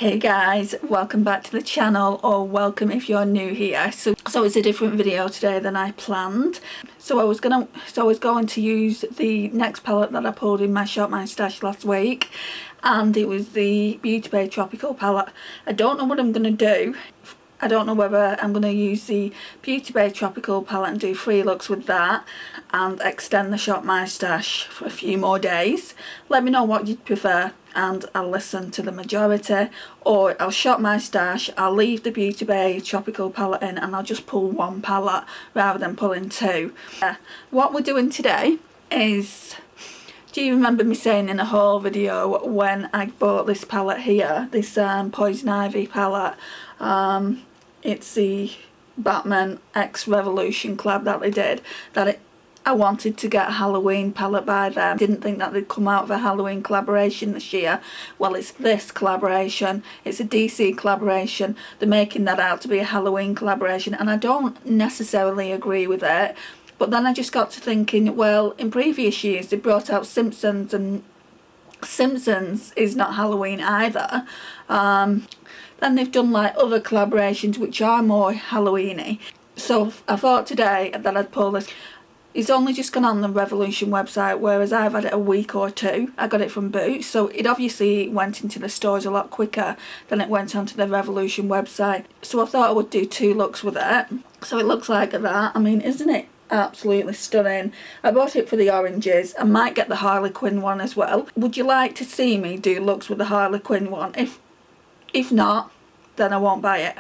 Hey guys, welcome back to the channel, or welcome if you're new here. So it's a different video today than I planned. So I was going to use the next palette that I pulled in my Shop My Stash last week, and it was the Beauty Bay Tropical palette. I don't know what I'm going to do. I don't know whether I'm going to use the Beauty Bay Tropical palette and do 3 looks with that and extend the Shop My Stash for a few more days. Let me know what you'd prefer and I'll listen to the majority, or I'll shop my stash, I'll leave the Beauty Bay Tropical palette in and I'll just pull 1 palette rather than pulling 2. What we're doing today is, do you remember me saying in a haul video when I bought this palette here, this Poison Ivy palette? It's the Batman X Revolution collab that they did, I wanted to get a Halloween palette by them. Didn't think that they'd come out with a Halloween collaboration this year. Well, it's this collaboration. It's a DC collaboration. They're making that out to be a Halloween collaboration, and I don't necessarily agree with it. But then I just got to thinking, well, in previous years they brought out Simpsons, and Simpsons is not Halloween either. Then they've done like other collaborations which are more Halloween-y. So I thought today that I'd pull this. It's only just gone on the Revolution website, whereas I've had it a week or two. I got it from Boots, so it obviously went into the stores a lot quicker than it went onto the Revolution website. So I thought I would do 2 looks with it. So it looks like that. I mean, isn't it absolutely stunning? I bought it for the oranges. I might get the Harley Quinn one as well. Would you like to see me do looks with the Harley Quinn one? If not, then I won't buy it.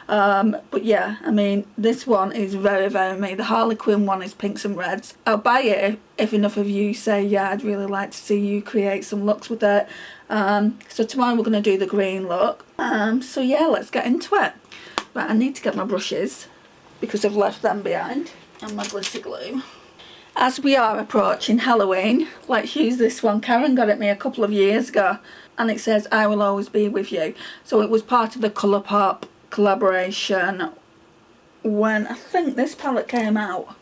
But yeah, I mean, this one is very, very me. The Harley Quinn one is pinks and reds. I'll buy it if enough of you say, yeah, I'd really like to see you create some looks with it. So tomorrow we're going to do the green look. So yeah, let's get into it. Right, I need to get my brushes because I've left them behind, and my glitter glue. As we are approaching Halloween, let's use this one. Karen got it me a couple of years ago, and it says, I will always be with you. So it was part of the Colourpop collaboration when I think this palette came out.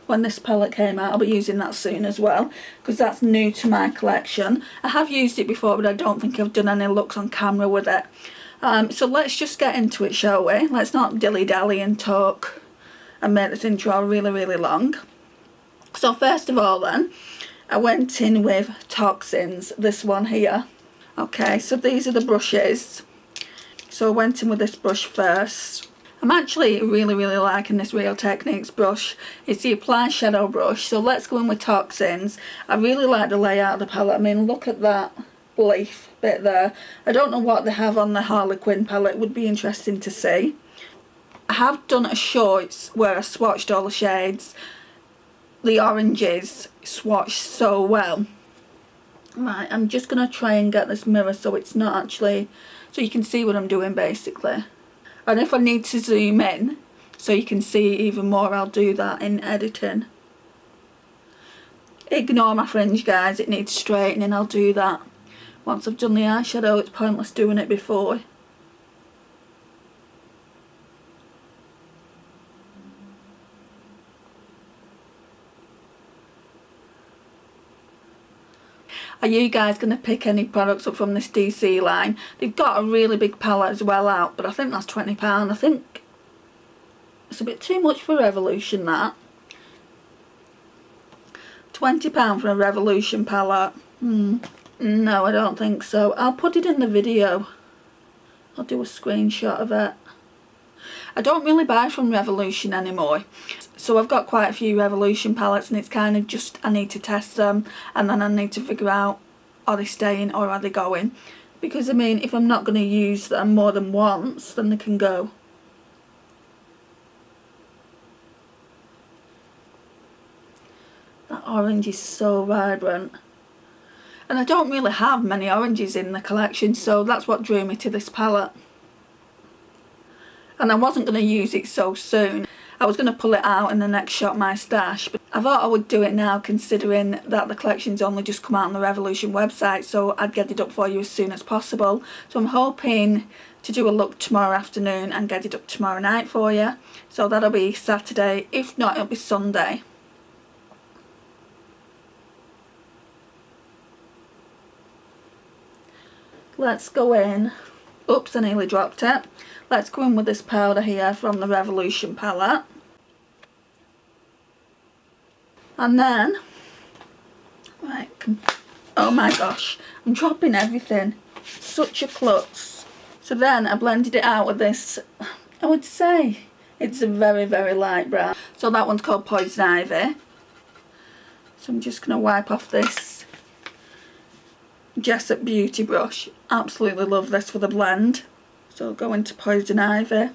When this palette came out, I'll be using that soon as well, because that's new to my collection. I have used it before, but I don't think I've done any looks on camera with it. So let's just get into it, shall we? Let's not dilly-dally and talk and make this intro really, really long. So first of all then, I went in with Toxins, this one here. Okay, so these are the brushes. So I went in with this brush first. I'm actually really, really liking this Real Techniques brush. It's the Apply Shadow brush. So let's go in with Toxins. I really like the layout of the palette. I mean, look at that leaf bit there. I don't know what they have on the Harley Quinn palette. It would be interesting to see. I have done a shorts where I swatched all the shades. The oranges swatched so well. Right, I'm just going to try and get this mirror so it's not actually, so you can see what I'm doing basically. And if I need to zoom in so you can see even more, I'll do that in editing. Ignore my fringe, guys, it needs straightening. I'll do that once I've done the eyeshadow. It's pointless doing it before. Are you guys going to pick any products up from this DC line? They've got a really big palette as well out, but I think that's £20. I think it's a bit too much for Revolution, that. £20 for a Revolution palette. No, I don't think so. I'll put it in the video. I'll do a screenshot of it. I don't really buy from Revolution anymore. So I've got quite a few Revolution palettes, and it's kind of just, I need to test them and then I need to figure out, are they staying or are they going? Because I mean, if I'm not going to use them more than once, then they can go. That orange is so vibrant. And I don't really have many oranges in the collection, so that's what drew me to this palette. And I wasn't going to use it so soon. I was going to pull it out in the next Shop My Stash, but I thought I would do it now, considering that the collection's only just come out on the Revolution website, so I'd get it up for you as soon as possible. So I'm hoping to do a look tomorrow afternoon and get it up tomorrow night for you. So that'll be Saturday. If not, it'll be Sunday. Let's go in Oops, I nearly dropped it. Let's go in with this powder here from the Revolution palette. And then, right, oh my gosh, I'm dropping everything. Such a klutz. So then I blended it out with this, I would say it's a very, very light brown. So that one's called Poison Ivy. So I'm just going to wipe off this Jessup beauty brush. Absolutely love this for the blend. So I'll go into Poison Ivy.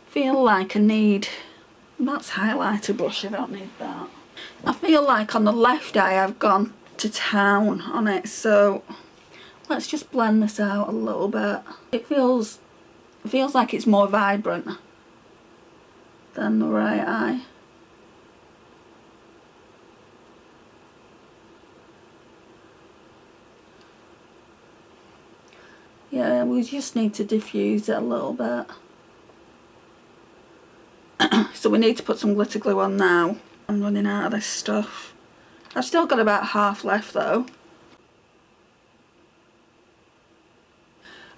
Feel like I need, that's highlighter brush, I don't need that. I feel like on the left eye I've gone to town on it, so let's just blend this out a little bit. It feels like it's more vibrant than the right eye. Yeah, we just need to diffuse it a little bit. So we need to put some glitter glue on now. I'm running out of this stuff. I've still got about half left though.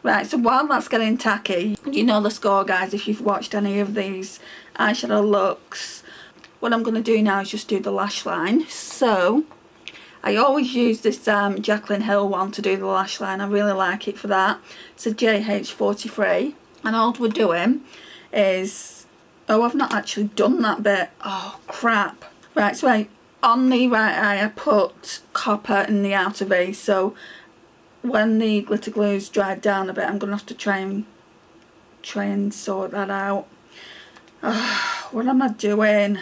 Right, so while that's getting tacky, you know the score guys if you've watched any of these eyeshadow looks. What I'm going to do now is just do the lash line. So I always use this Jaclyn Hill one to do the lash line. I really like it for that. It's a JH43. And all we're doing is... Oh, I've not actually done that bit. Oh, crap. Right, so on the right eye I put copper in the outer V. So when the glitter glue's dried down a bit, I'm going to have to try and sort that out. Oh, what am I doing?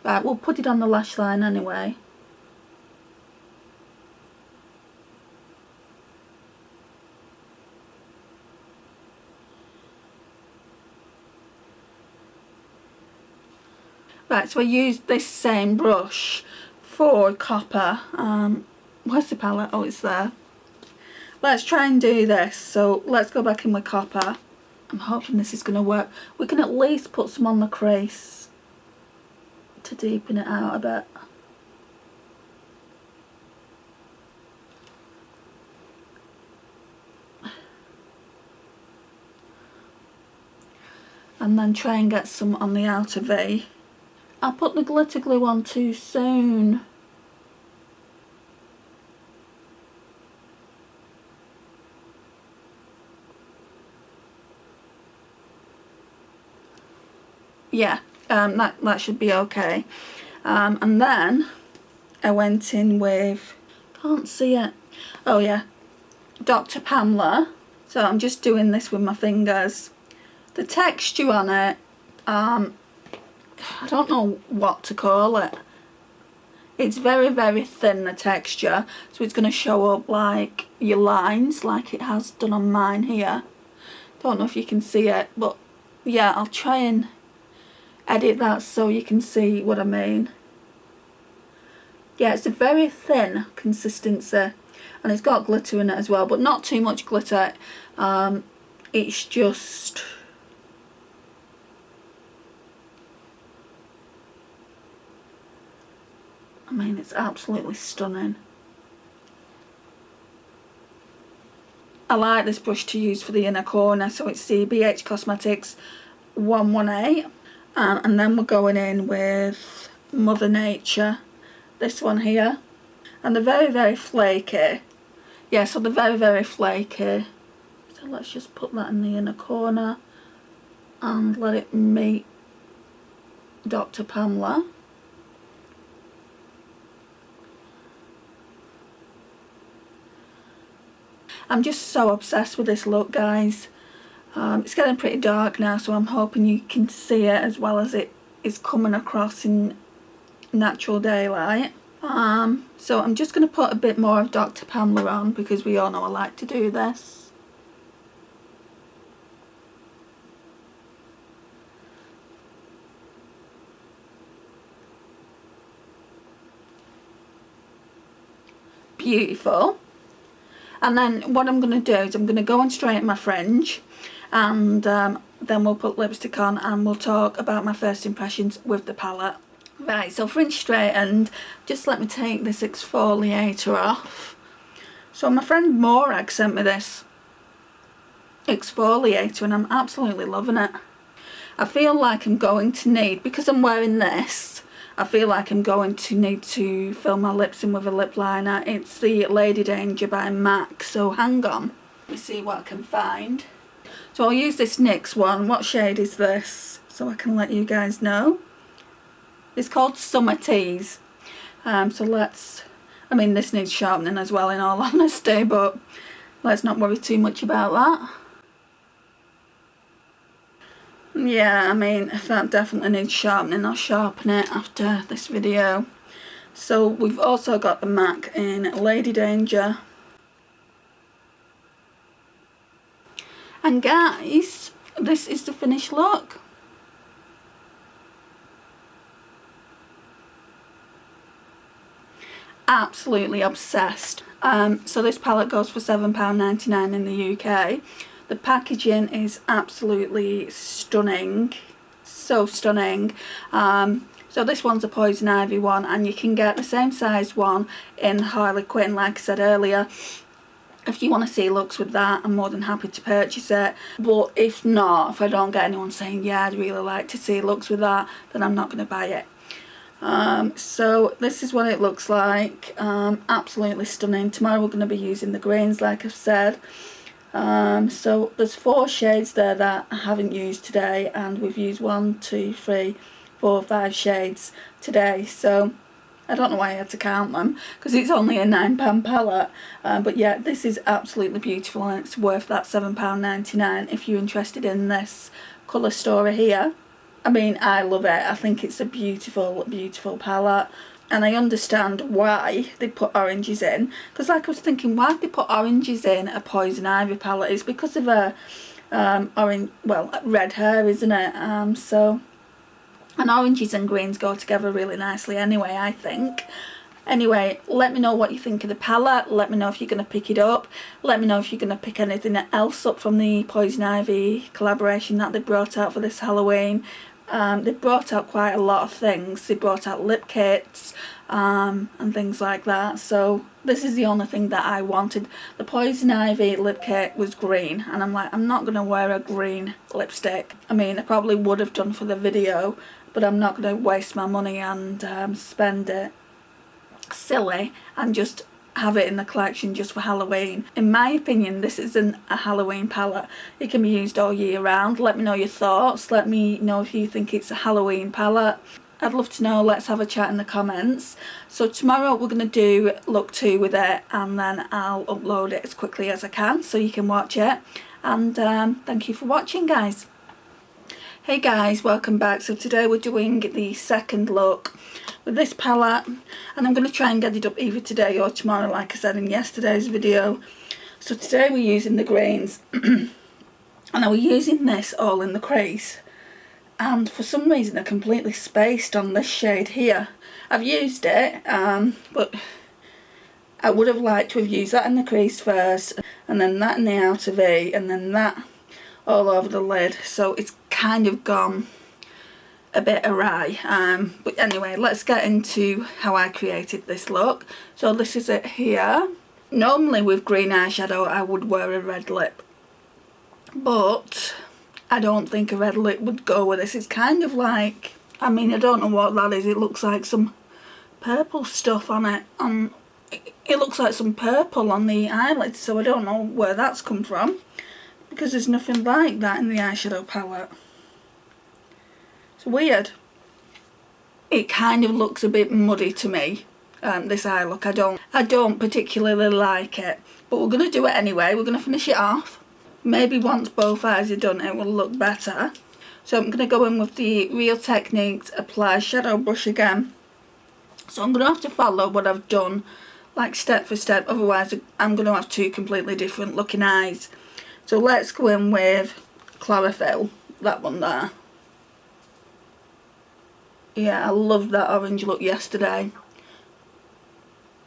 Right, we'll put it on the lash line anyway. Right, so I used this same brush for copper. Where's the palette? Oh, it's there. Let's try and do this. So let's go back in with copper. I'm hoping this is going to work. We can at least put some on the crease to deepen it out a bit. And then try and get some on the outer V. I put the glitter glue on too soon. Yeah, that should be okay. And then I went in with, can't see it. Oh yeah, Dr. Pamela. So I'm just doing this with my fingers. The texture on it, I don't know what to call it. It's very, very thin, the texture, so it's going to show up like your lines, like it has done on mine here. Don't know if you can see it, but yeah, I'll try and edit that so you can see what I mean. Yeah, it's a very thin consistency, and it's got glitter in it as well, but not too much glitter. It's just... I mean, it's absolutely stunning. I like this brush to use for the inner corner, so it's the BH Cosmetics 118. And then we're going in with Mother Nature, this one here. And they're very, very flaky. Yeah, so they're very, very flaky. So let's just put that in the inner corner and let it meet Dr. Pamela. I'm just so obsessed with this look, guys. It's getting pretty dark now, so I'm hoping you can see it as well as it is coming across in natural daylight. So I'm just going to put a bit more of Dr. Pamela on because we all know I like to do this. beautiful. And then what I'm going to do is I'm going to go and straighten my fringe, and then we'll put lipstick on and we'll talk about my first impressions with the palette. Right, so fringe straightened. Just let me take this exfoliator off. So my friend Morag sent me this exfoliator and I'm absolutely loving it. I feel like I'm going to need, because I'm wearing this, I feel like I'm going to need to fill my lips in with a lip liner. It's the Lady Danger by MAC, so hang on. Let me see what I can find. So I'll use this NYX one. What shade is this? So I can let you guys know. It's called Summer Tease. So let's, I mean this needs sharpening as well in all honesty, but let's not worry too much about that. Yeah, I mean that definitely needs sharpening. I'll sharpen it after this video. So we've also got the MAC in Lady Danger. And guys, this is the finished look. Absolutely obsessed. So this palette goes for £7.99 in the UK. The packaging is absolutely stunning, so stunning. So this one's a Poison Ivy one, and you can get the same size one in Harlequin, like I said earlier. If you want to see looks with that, I'm more than happy to purchase it. But if not, if I don't get anyone saying, yeah, I'd really like to see looks with that, then I'm not going to buy it. So this is what it looks like. Absolutely stunning. Tomorrow we're going to be using the greens, like I've said. So there's 4 shades there that I haven't used today, and we've used 1, 2, 3, 4, 5 shades today. So I don't know why I had to count them, because it's only a £9 palette. But yeah, this is absolutely beautiful, and it's worth that £7.99 if you're interested in this colour story here. I mean, I love it. I think it's a beautiful, beautiful palette. And I understand why they put oranges in. Because like I was thinking, why did they put oranges in a Poison Ivy palette? It's because of her orange, well, red hair, isn't it? And oranges and greens go together really nicely anyway, I think. Anyway, let me know what you think of the palette. Let me know if you're going to pick it up. Let me know if you're going to pick anything else up from the Poison Ivy collaboration that they brought out for this Halloween. They brought out quite a lot of things. They brought out lip kits and things like that. So this is the only thing that I wanted. The Poison Ivy lip kit was green, and I'm like, I'm not going to wear a green lipstick. I mean, I probably would have done for the video, but I'm not going to waste my money and spend it silly and just have it in the collection just for Halloween. In my opinion, this isn't a Halloween palette. It can be used all year round. Let me know your thoughts. Let me know if you think it's a Halloween palette. I'd love to know. Let's have a chat in the comments. So tomorrow we're going to do look 2 with it, and then I'll upload it as quickly as I can so you can watch it. And thank you for watching, guys. Hey guys, welcome back. So today we're doing the second look with this palette, and I'm going to try and get it up either today or tomorrow, like I said in yesterday's video. So today we're using the greens and I was using this all in the crease, and for some reason I completely spaced on this shade here. I've used it, but I would have liked to have used that in the crease first, and then that in the outer V, and then that all over the lid. So it's kind of gone a bit awry. But anyway, let's get into how I created this look. So this is it here. Normally with green eyeshadow I would wear a red lip, but I don't think a red lip would go with this. It's kind of like, I mean, I don't know what that is. It looks like some purple stuff on it. It looks like some purple on the eyelids, so I don't know where that's come from, because there's nothing like that in the eyeshadow palette. It's weird. It kind of looks a bit muddy to me, this eye look. I don't particularly like it, but we're going to do it anyway. We're going to finish it off. Maybe once both eyes are done it will look better. So I'm going to go in with the Real Techniques Apply Shadow Brush again. So I'm going to have to follow what I've done, like step for step, otherwise I'm going to have 2 completely different looking eyes. So let's go in with Chlorophyll, that one there. Yeah, I loved that orange look yesterday.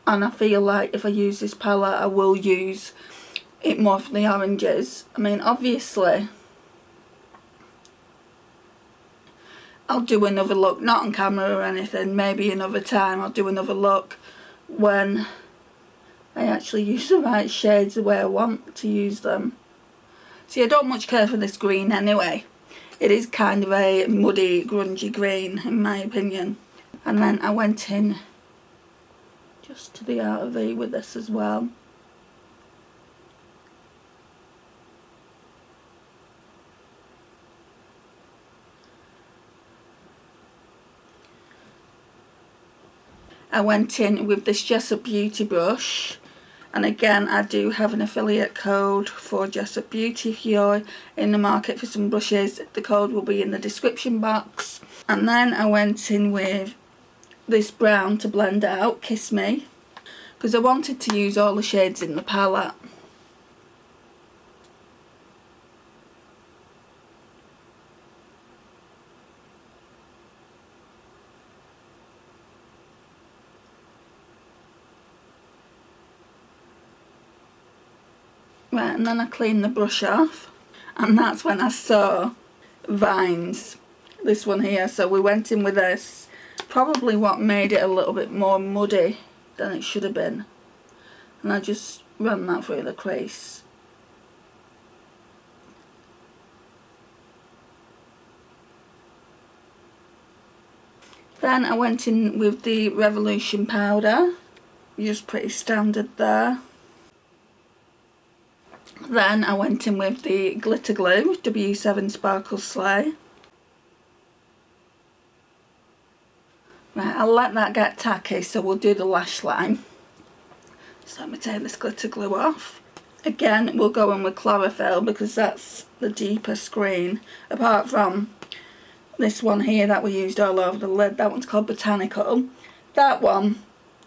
and I feel like if I use this palette I will use it more for the oranges. I mean, obviously I'll do another look, not on camera or anything, maybe another time I'll do another look when I actually use the right shades the way I want to use them. See, I don't much care for this green anyway. It is kind of a muddy, grungy green in my opinion. And then I went in just to the outer V with this as well. I went in with this Jessup Beauty brush, and again I do have an affiliate code for Jessup Beauty. If you're in the market for some brushes, the code will be in the description box. And then I went in with this brown to blend out, Kiss Me, because I wanted to use all the shades in the palette. Right, and then I cleaned the brush off, and that's when I saw Vines, this one here. So we went in with this, probably what made it a little bit more muddy than it should have been, and I just ran that through the crease. Then I went in with the Revolution powder, just pretty standard there. Then I went in with the glitter glue, W7 Sparkle Slay. Right, I'll let that get tacky, so we'll do the lash line. So let me take this glitter glue off. Again, we'll go in with chlorophyll because that's the deepest green, apart from this one here that we used all over the lid. That one's called Botanical. That one,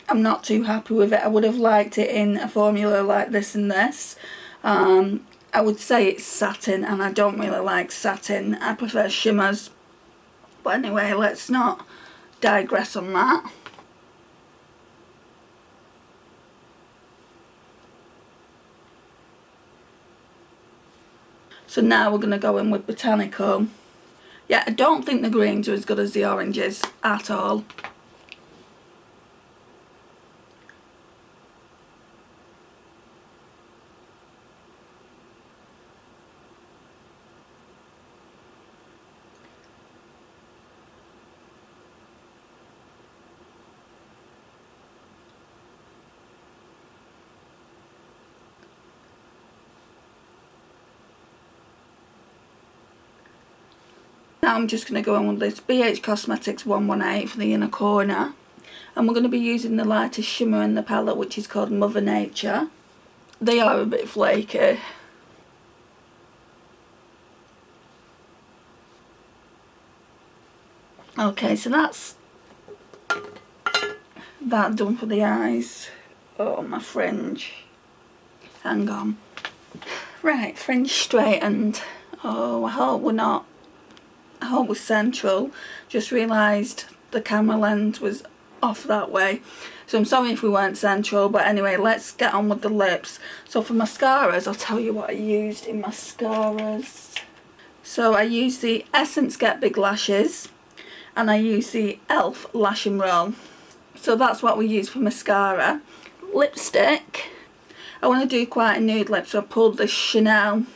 I'm not too happy with it. I would have liked it in a formula like this and this. I would say it's satin, and I don't really like satin. I prefer shimmers. But anyway, let's not digress on that. So now we're going to go in with Botanical. Yeah, I don't think the greens are as good as the oranges at all. Now I'm just going to go in with this BH Cosmetics 118 for the inner corner. And we're going to be using the lightest shimmer in the palette, which is called Mother Nature. They are a bit flaky. Okay, so that's that done for the eyes. Oh, my fringe. Hang on. Right, fringe straightened. Oh, I hope we're central. Just realised the camera lens was off that way. So I'm sorry if we weren't central, but anyway, let's get on with the lips. So for mascaras, I'll tell you what I used in mascaras. So I used the Essence Get Big Lashes, and I used the e.l.f. Lash and Roll. So that's what we use for mascara. Lipstick, I want to do quite a nude lip, so I pulled this Chanel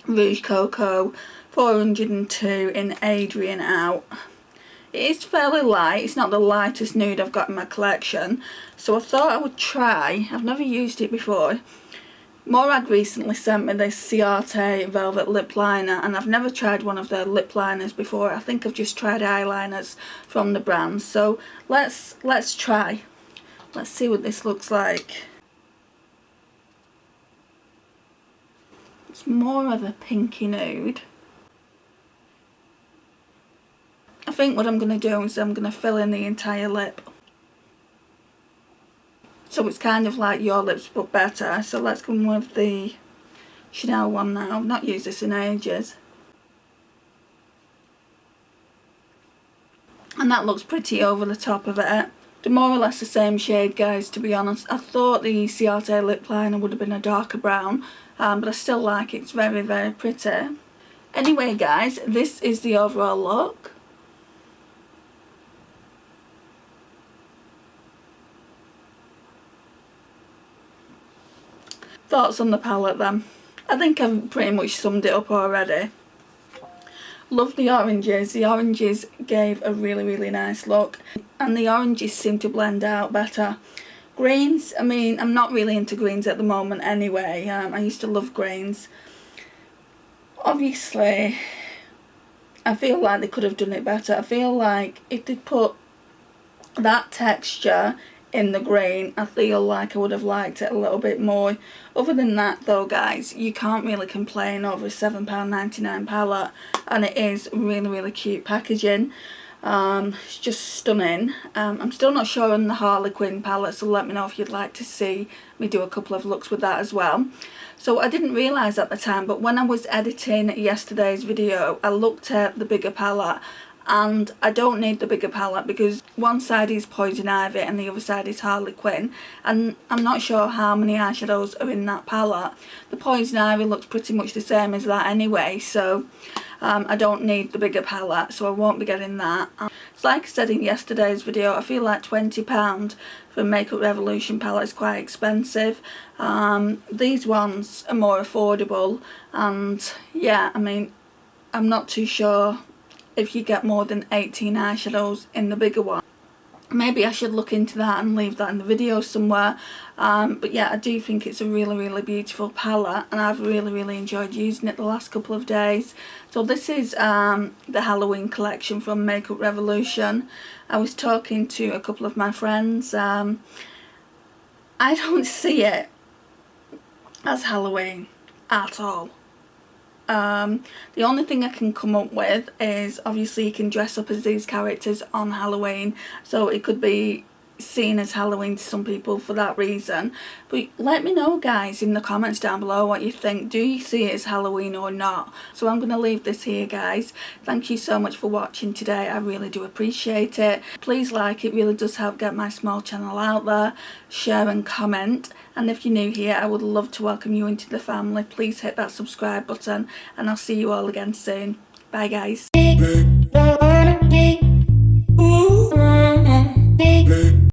Rouge Coco 402 in Adrian out. It is fairly light, it's not the lightest nude I've got in my collection, so I thought I would try. I've never used it before. Morag recently sent me this Ciate Velvet Lip Liner, and I've never tried one of their lip liners before. I think I've just tried eyeliners from the brand, so let's try. Let's see what this looks like. It's more of a pinky nude. I think what I'm going to do is I'm going to fill in the entire lip. So it's kind of like your lips but better. So let's go with the Chanel one now. I've not used this in ages. And that looks pretty over the top of it. They're more or less the same shade, guys, to be honest. I thought the Ciate lip liner would have been a darker brown, but I still like it. It's very, very pretty. Anyway, guys, this is the overall look. Thoughts on the palette then? I think I've pretty much summed it up already. Love the oranges. The oranges gave a really, really nice look, and the oranges seem to blend out better. Greens, I mean, I'm not really into greens at the moment anyway. I used to love greens. Obviously, I feel like they could have done it better. I feel like if they put that texture in the green, I feel like I would have liked it a little bit more. Other than that though, guys, you can't really complain over a £7.99 palette, and it is really, really cute packaging. It's just stunning. I'm still not sure on the Harlequin palette, so let me know if you'd like to see me do a couple of looks with that as well. So I didn't realise at the time, but when I was editing yesterday's video, I looked at the bigger palette, and I don't need the bigger palette because one side is Poison Ivy and the other side is Harlequin, and I'm not sure how many eyeshadows are in that palette. The Poison Ivy looks pretty much the same as that anyway, so I don't need the bigger palette, so I won't be getting that. So like I said in yesterday's video, I feel like £20 for a Makeup Revolution palette is quite expensive. These ones are more affordable, and yeah, I mean, I'm not too sure if you get more than 18 eyeshadows in the bigger one. Maybe I should look into that and leave that in the video somewhere. But yeah, I do think it's a really, really beautiful palette, and I've really, really enjoyed using it the last couple of days. So this is the Halloween collection from Makeup Revolution. I was talking to a couple of my friends. I don't see it as Halloween at all. The only thing I can come up with is obviously you can dress up as these characters on Halloween, so it could be seen as Halloween to some people for that reason. But let me know, guys, in the comments down below what you think. Do you see it as Halloween or not? So I'm going to leave this here, guys. Thank you so much for watching today. I really do appreciate it. Please like it, really does help get my small channel out there. Share and comment. And if you're new here, I would love to welcome you into the family. Please hit that subscribe button, and I'll see you all again soon. Bye, guys.